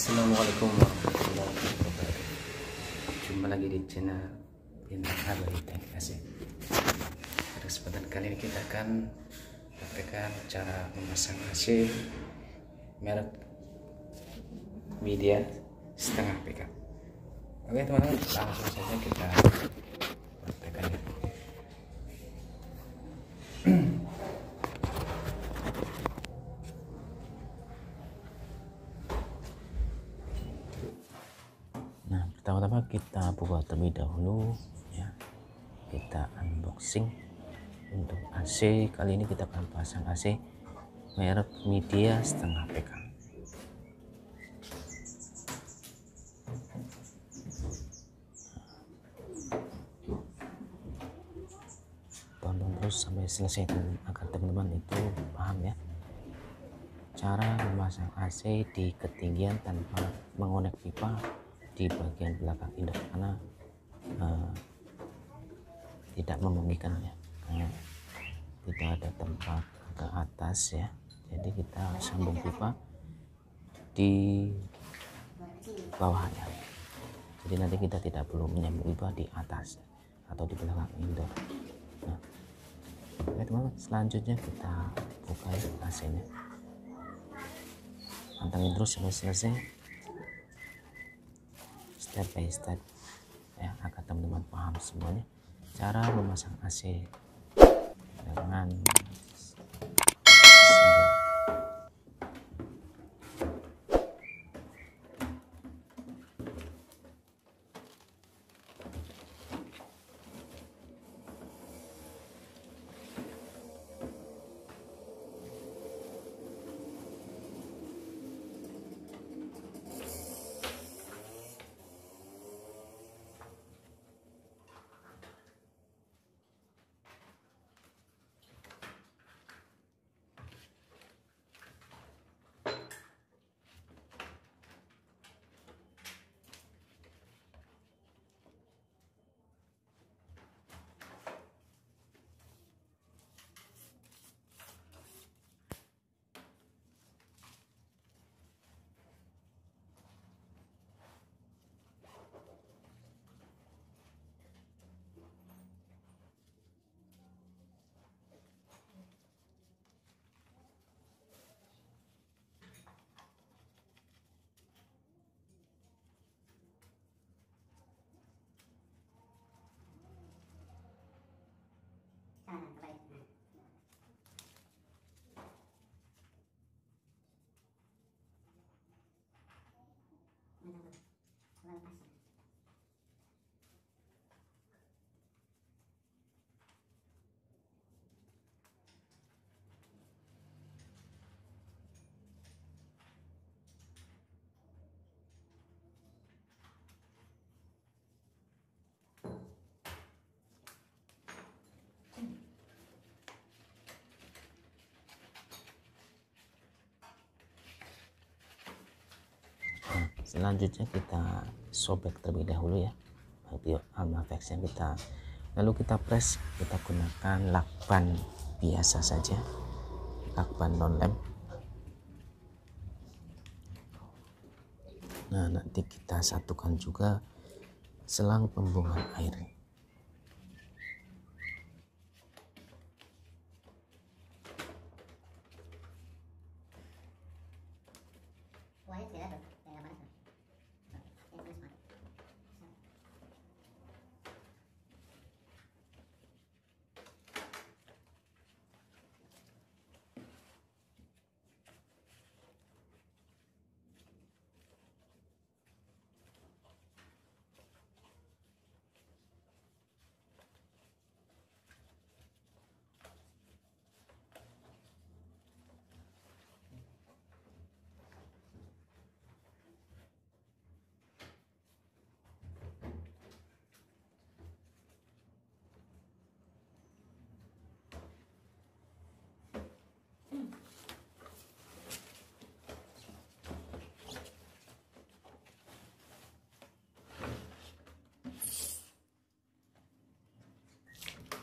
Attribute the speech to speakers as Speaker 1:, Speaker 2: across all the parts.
Speaker 1: Assalamualaikum warahmatullahi wabarakatuh. Jumpa lagi di channel Bintang Abadi Teknik AC. Pada kesempatan kali ini kita akan praktekkan cara memasang AC merek Midea setengah PK. Oke teman-teman, langsung saja kita praktekkan ya. Nah, pertama-tama kita buka terlebih dahulu ya. Kita unboxing untuk AC. Kali ini kita akan pasang AC merek Midea setengah PK. Tonton terus sampai selesai agar teman-teman itu paham ya cara memasang AC di ketinggian tanpa mengonek pipa di bagian belakang induk, karena tidak memungkinkan ya, karena tidak ada tempat ke atas ya. Jadi kita sambung pipa di bawahnya, jadi nanti kita tidak perlu menyambung pipa di atas atau di belakang induk. Nah, oke teman-teman, selanjutnya kita buka AC nya, pantengin terus sampai selesai step by step ya, agar teman-teman paham semuanya cara memasang AC dengan selanjutnya kita sobek terlebih dahulu ya Almafex yang kita, lalu kita press, kita gunakan lakban biasa saja, lakban non lem. Nah, nanti kita satukan juga selang pembuangan air.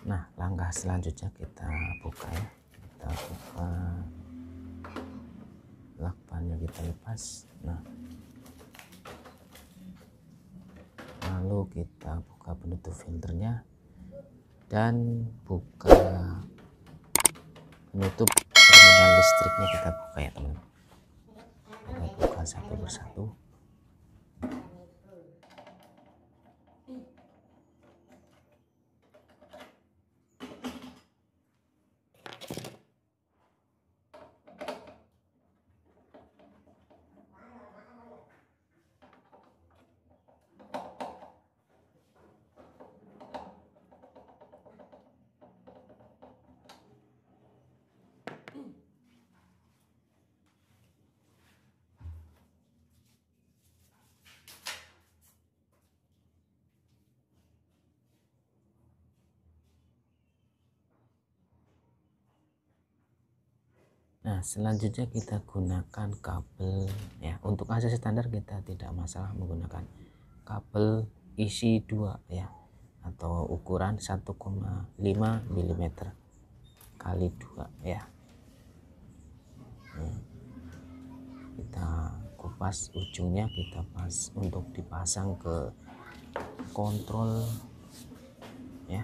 Speaker 1: Nah, langkah selanjutnya kita buka ya, kita buka lakbannya, kita lepas. Nah, itu kita buka penutup filternya dan buka penutup terminal listriknya, kita buka ya teman-teman. Kita buka satu persatu. Nah, selanjutnya kita gunakan kabel ya. Untuk AC standar kita tidak masalah menggunakan kabel isi 2 ya, atau ukuran 1,5 mm kali 2 ya. Nah, kita kupas ujungnya, kita pas untuk dipasang ke kontrol ya.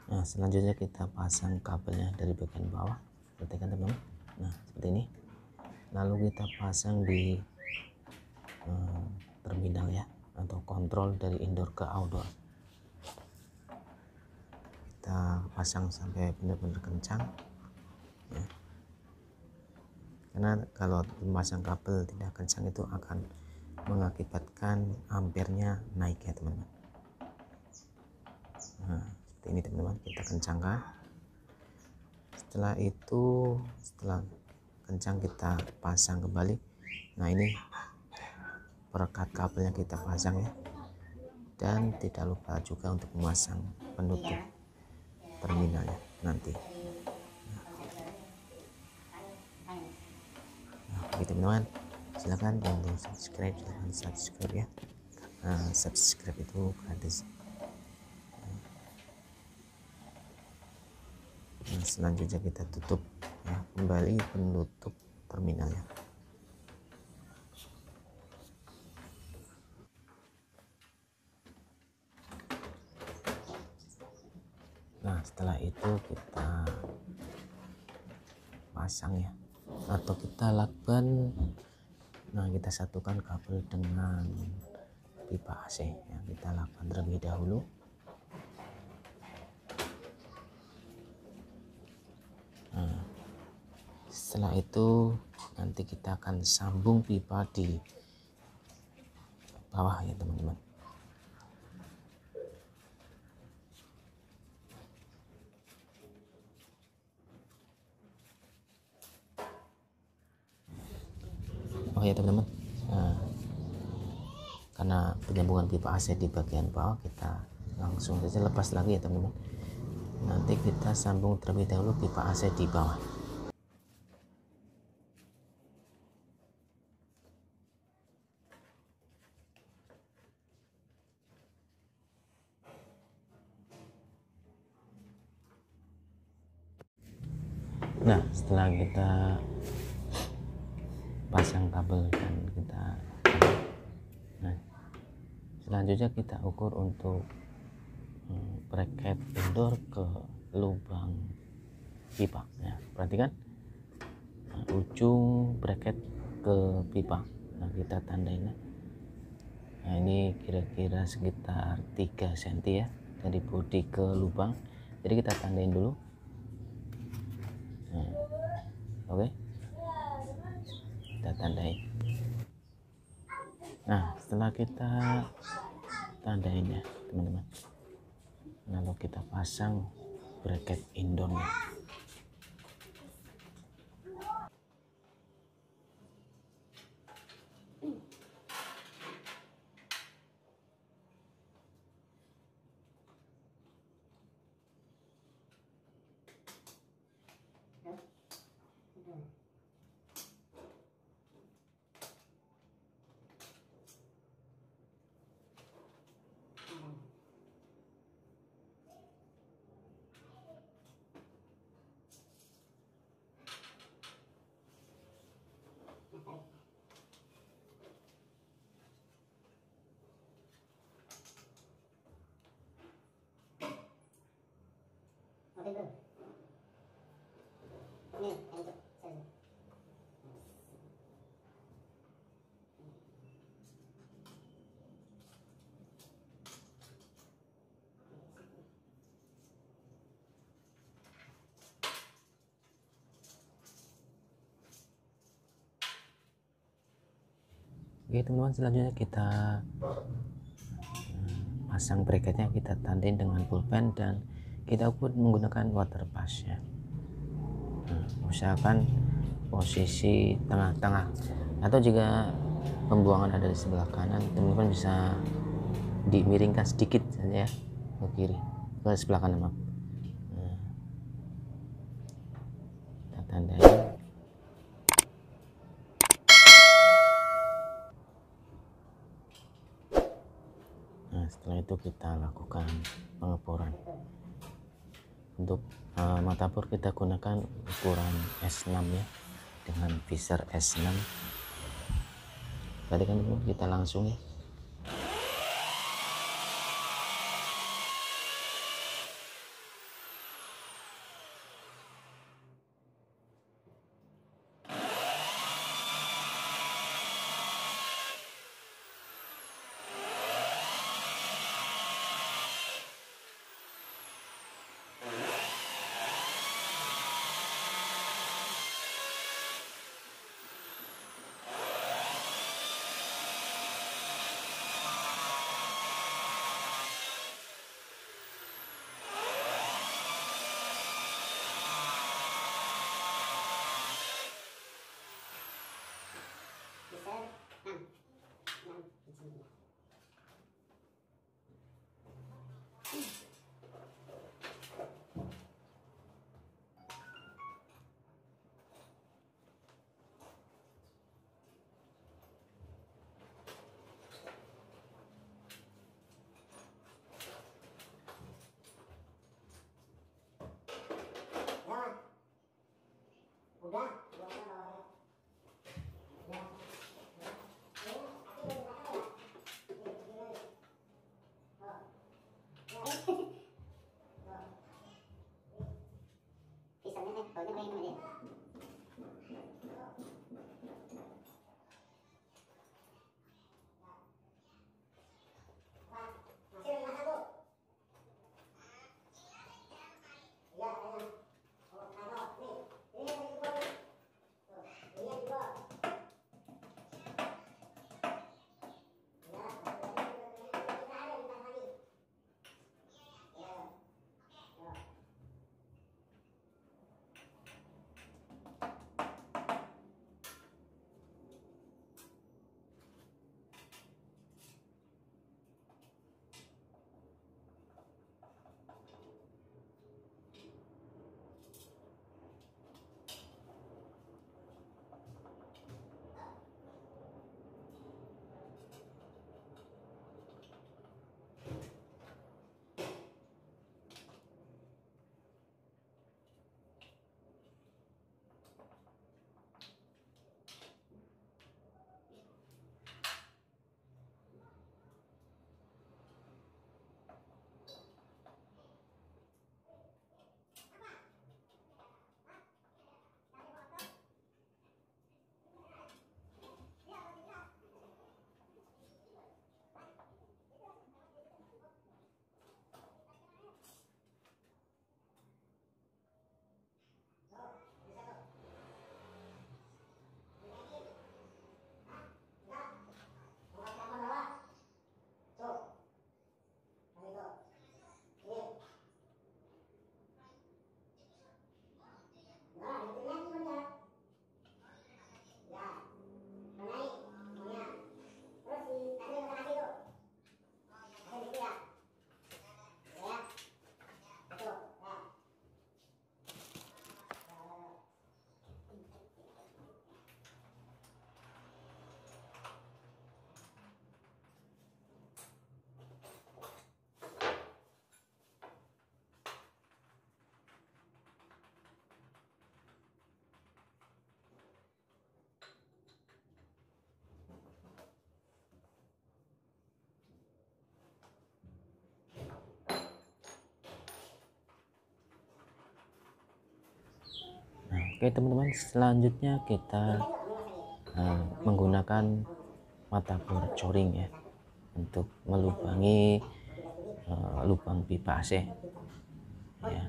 Speaker 1: Nah, selanjutnya kita pasang kabelnya dari bagian bawah, perhatikan teman-teman. Nah, seperti ini. Lalu kita pasang di terminal ya, atau kontrol dari indoor ke outdoor. Kita pasang sampai benar-benar kencang ya. Karena kalau memasang kabel tidak kencang itu akan mengakibatkan ampernya naik ya teman-teman. Nah, seperti ini teman-teman, kita kencangkan. Setelah itu, setelah kencang kita pasang kembali. Nah, ini perekat kabelnya kita pasang ya. Dan tidak lupa juga untuk memasang penutup terminalnya nanti. Nah, begitu teman-teman. Silahkan bantu subscribe, silahkan subscribe ya. Subscribe itu gratis. Nah, selanjutnya kita tutup ya, kembali penutup terminalnya. Nah, setelah itu kita pasang ya, atau kita lakban. Nah, kita satukan kabel dengan pipa AC ya, kita lakban terlebih dahulu. Nah, setelah itu nanti kita akan sambung pipa di bawah ya teman-teman. Oh ya teman-teman, karena penyambungan pipa AC di bagian bawah, kita langsung saja lepas lagi ya teman-teman. Nanti kita sambung terlebih dahulu pipa AC di bawah. Nah, setelah kita pasang kabel dan kita, nah selanjutnya kita ukur untuk bracket indoor ke lubang pipa ya. Perhatikan ujung bracket ke pipa. Nah, kita tandain. Nah, ini kira-kira sekitar 3 cm ya dari bodi ke lubang. Jadi kita tandain dulu. Nah, oke, kita tandai. Nah, setelah kita tandainya teman-teman. Lalu kita pasang bracket indoornya.
Speaker 2: Oke bro, ini lanjut saya.
Speaker 1: Oke teman-teman, selanjutnya kita pasang bracketnya, kita tandain dengan pulpen dan kita ukur menggunakan water pass ya. Usahakan posisi tengah-tengah, atau jika pembuangan ada di sebelah kanan, teman-teman bisa dimiringkan sedikit saja ya ke kiri, ke sebelah kanan maaf. Kita tandain. Nah, setelah itu kita lakukan pengeboran. Untuk mata bor kita gunakan ukuran S6 ya, dengan visor S6. Tadi kan kita langsung ya. Oke teman-teman, selanjutnya kita menggunakan mata bor coring ya untuk melubangi lubang pipa AC ya.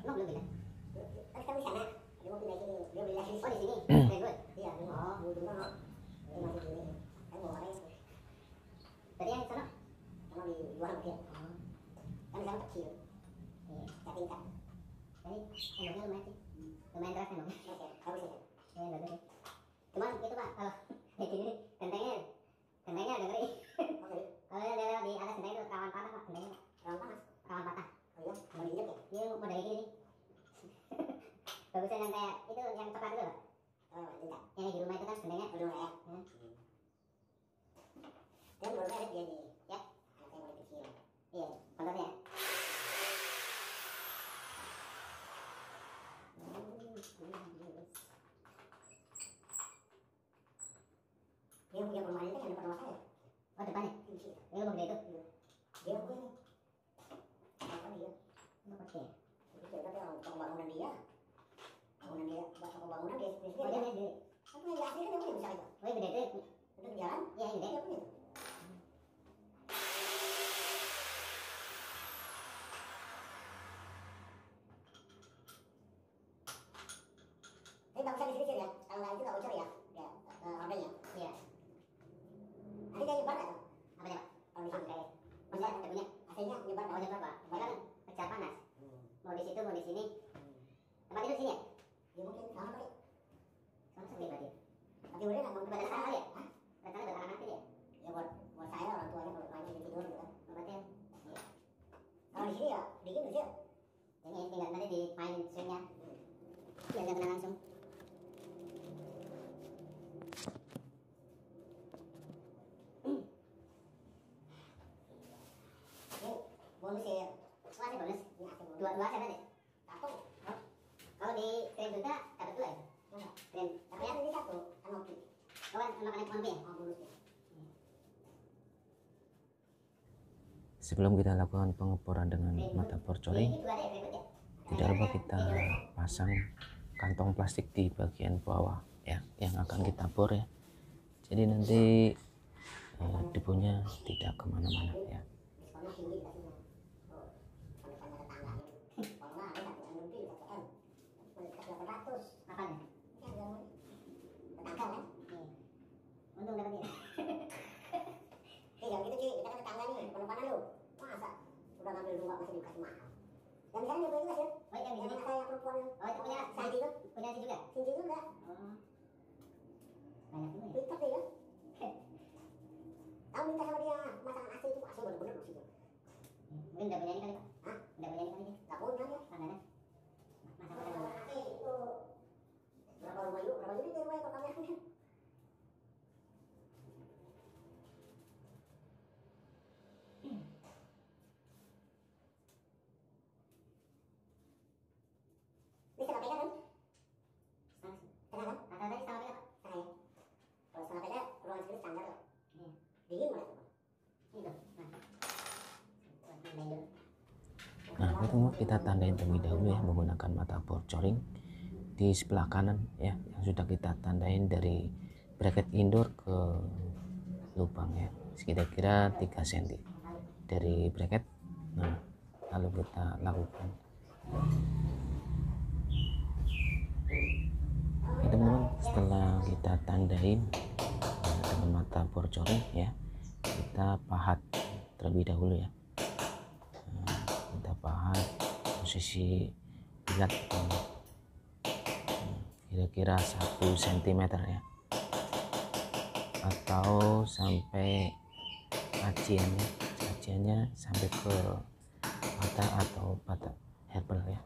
Speaker 2: Cuman itu Pak, kalau di sini gentengnya agak ngeri. Kalau yang daerah di atas genteng itu rawan patah Pak, gentengnya rawan patah. Oh iya, mau diinjek ya? Iya, mau dari gini. Bagusnya yang kayak itu yang coklat itu Pak. Oh, enggak. Yang di rumah itu kan gentengnya udah ya. Dia baru ada dia nih, ya. Anaknya mulai kecil. Iya, kontaknya. Dia punya perumahan itu yang depan rumah saya. Oh depannya? Ini rumah gede itu? Dia punya. Apa dia? Apa dia? Itu tapi orang toko bangunan dia. Bangunan dia, toko bangunan dia sendiri. Oh dia sendiri. Tapi yang asli kan dia punya besar itu. Oh yang gede itu? Itu di jalan? Iya yang gede. Dia punya. Tapi bagusnya di sini ya. Kalau nggak itu nggak bocor ya. Ya, rodanya. Iya. Nanti dia nyebar nggak tuh? Apanya Pak? Kalau di sini maksudnya dia punya AC-nya nyebar nggak? Oh nyebar Pak. Dia kan kejar panas. Mau di situ mau di sini. Tempat itu di sini ya? Ya mungkin sama kali. Sama seperti berarti. Tapi udah nggak mau kebadan sana kali ya? Hah? Kebadan buat anak-anak ya? Ya buat saya orang tuanya kalau main tidur gitu kan. Berarti ya. Kalau di sini ya dingin sih. Ini tinggal nanti dimainin swingnya. Biar nggak kena langsung. Bonus ya, suasana bonus. Dua AC berarti. Satu. Kalau di keren juga dapat dua ya. Keren. Tapi yang ini satu, anopi. Oh kan makan ekonomi ya. Oh bonusnya.
Speaker 1: Sebelum kita lakukan pengeboran dengan mata bor coring, tidak lupa kita pasang kantong plastik di bagian bawah ya, yang akan kita bor ya. Jadi nanti debunya tidak kemana-mana ya.
Speaker 2: Untung dapat dia. Jangan gitu Ci, kita kan tetangga nih, depan-depanan lu. Masa udah ngambil dua masih dikasih mahal. Yang misalnya dia punya juga sih. Oh yang di sini saya perempuan. Oh itu punya Santi itu? Punya si juga? Sinci juga. Oh. Banyak juga ya. Pintar dia ya. Tahu minta sama dia masakan AC itu, AC bener-bener loh situ. Mungkin udah punya ini kali Pak. Hah? Udah punya ini kali dia? Gak punya dia. Mana? Masakan AC itu. Berapa rumah yuk? Berapa unit ya rumah yang totalnya? Ini setengah pega kan? Setengah kan? Rata tadi setengah pega Pak? Setengah ya? Kalau setengah pega ruangan segini standar loh. Dingin mulai tuh. Itu.
Speaker 1: Nah itu kita tandain terlebih dahulu ya menggunakan mata bor coring di sebelah kanan ya, yang sudah kita tandain dari bracket indoor ke lubang ya, kira-kira 3 cm dari bracket. Nah lalu kita lakukan ya, teman-teman. Setelah kita tandain dengan mata bor coring ya, kita pahat terlebih dahulu ya. Kita pahat posisi bilat kira-kira 1 cm ya, atau sampai sajiannya sampai ke mata atau batang herbal ya.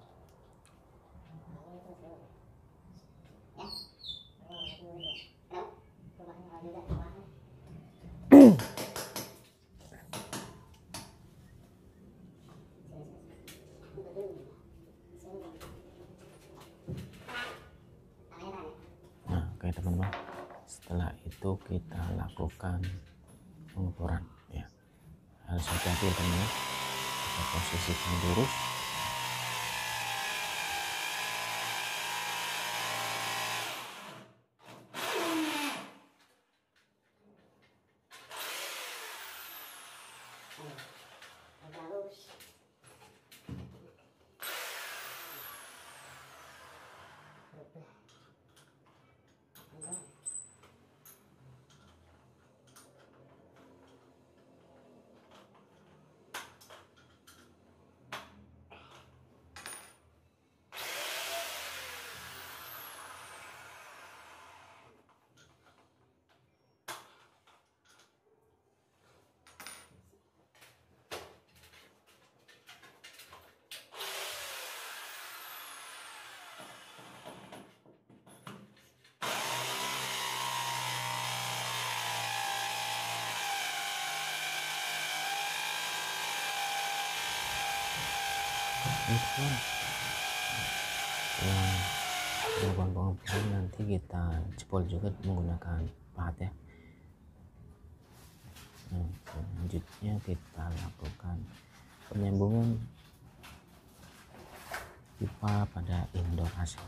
Speaker 1: Nah oke teman-teman, setelah itu kita lakukan pengukuran ya. Harus hati-hati ya teman-teman, kita posisikan lurus.
Speaker 2: Terus
Speaker 1: itu kan dilakukan pengoperasian nanti kita jebol juga menggunakan pahat ya. Nah, selanjutnya kita lakukan penyambungan pipa pada indoor AC.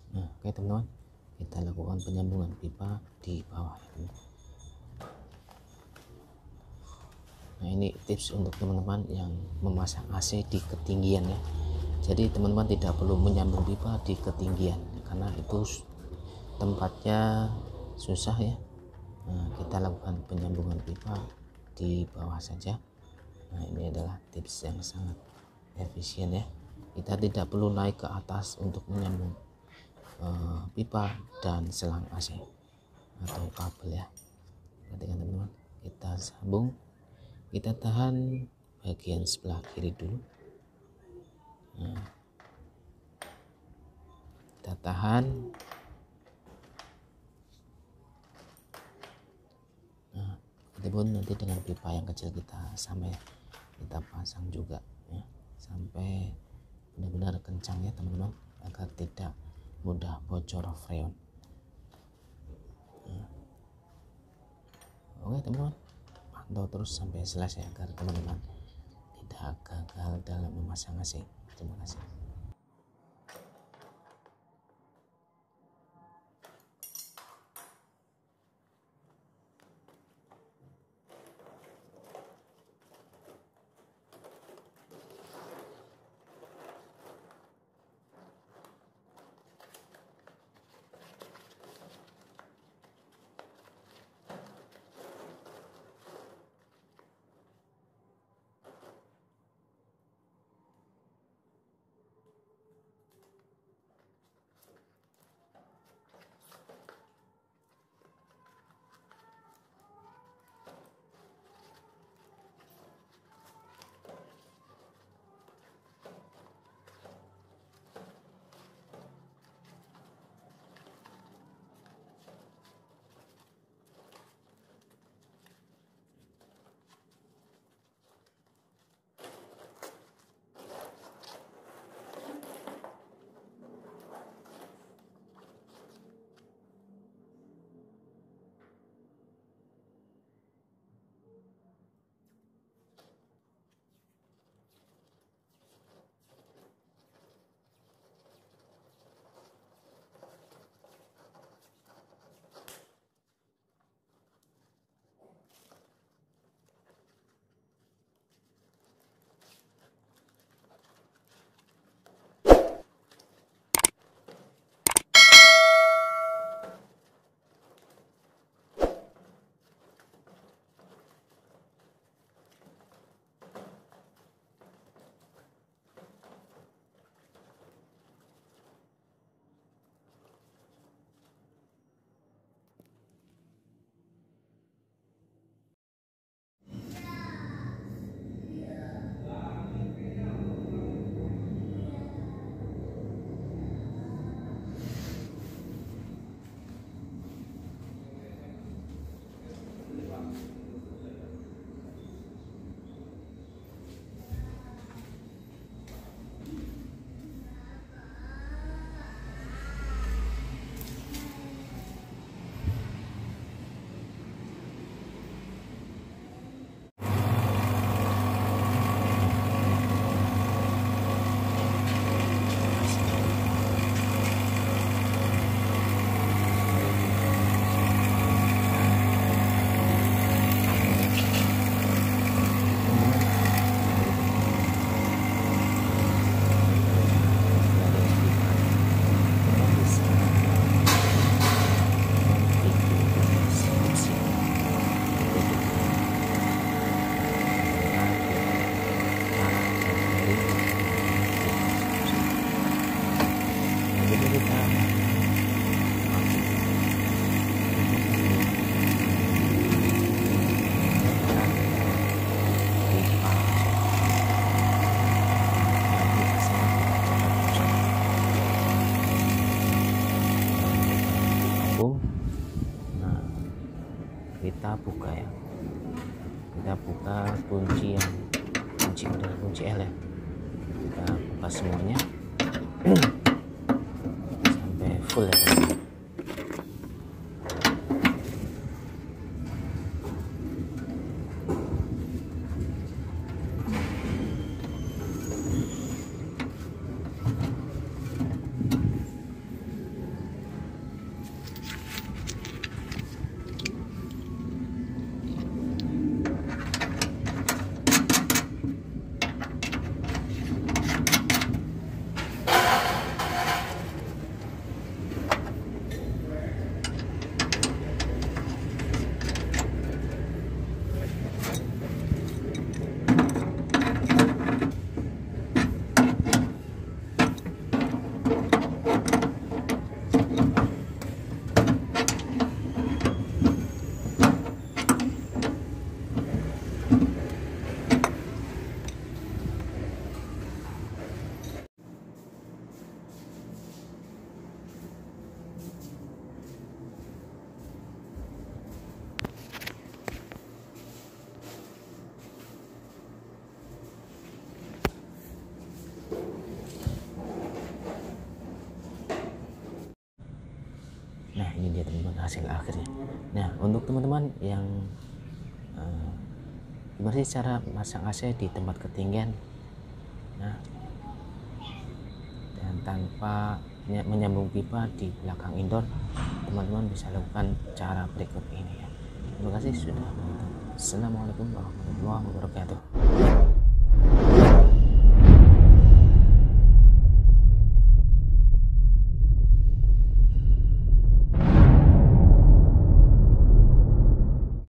Speaker 1: Nah, oke teman-teman, kita lakukan penyambungan pipa di bawah ya. Nah, ini tips untuk teman-teman yang memasang AC di ketinggian ya. Jadi teman-teman tidak perlu menyambung pipa di ketinggian karena itu tempatnya susah ya. Nah, kita lakukan penyambungan pipa di bawah saja. Nah, ini adalah tips yang sangat efisien ya. Kita tidak perlu naik ke atas untuk menyambung pipa dan selang AC atau kabel ya. Perhatikan teman-teman, kita sambung, kita tahan bagian sebelah kiri dulu. Nah, kita tahan. Nah, itu pun nanti dengan pipa yang kecil kita sama ya, kita pasang juga ya sampai benar-benar kencang ya teman-teman, agar tidak mudah bocor freon. Nah, oke teman-teman, pantau terus sampai selesai agar teman-teman tidak gagal dalam memasang AC. Terima kasih. kita buka ya, kita buka kunci adalah kunci L ya, kita buka semuanya sampai full ya teman-teman. Nah ini dia teman-teman hasil akhirnya. Nah untuk teman-teman yang gimana sih cara masang AC di tempat ketinggian, nah dan tanpa menyambung pipa di belakang indoor, teman-teman bisa lakukan cara berikut ini ya. Terima kasih sudah menonton. Assalamualaikum warahmatullahi wabarakatuh.